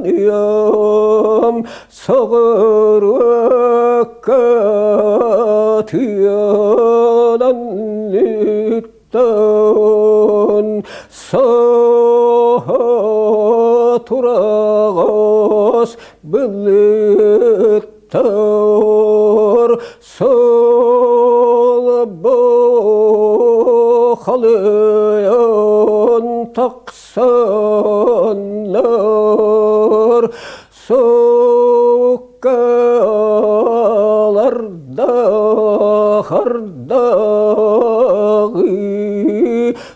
Kallanıyorum sağır vakatiyadan nüktan saha turağız bilittar sol bakalayan taksanlar sokaklarda hardağı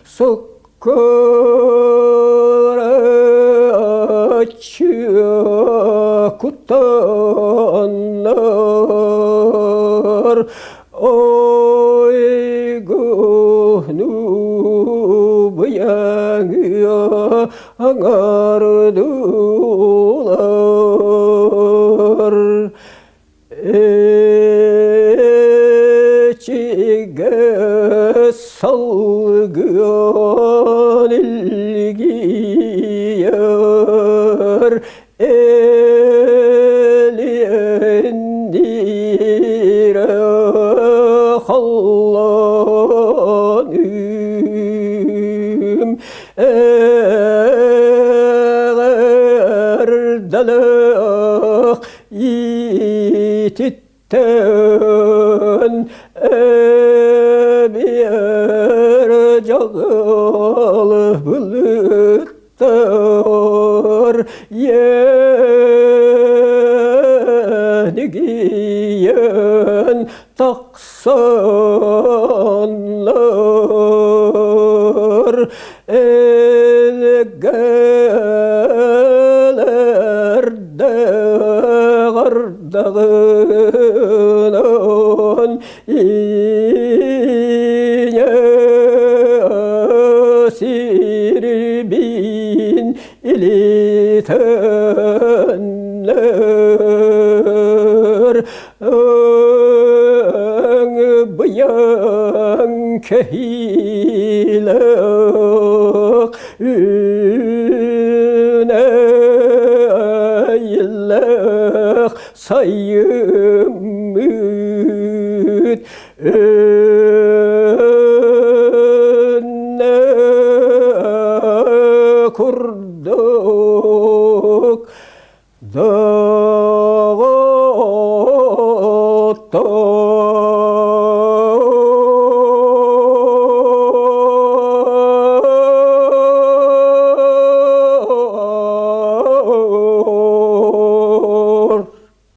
sokaraçı kutanlar oy gönlü bıyanıyor angardılar içige salgın ilgiyer elindire hallanım eğerdelik yititten bir cağıl bulutlar yeni giyen taksanlar elgelerde gardağınan sirbin ilitenler bıyan kehilek üne yillek sayyımüt önne kurduk dağıtta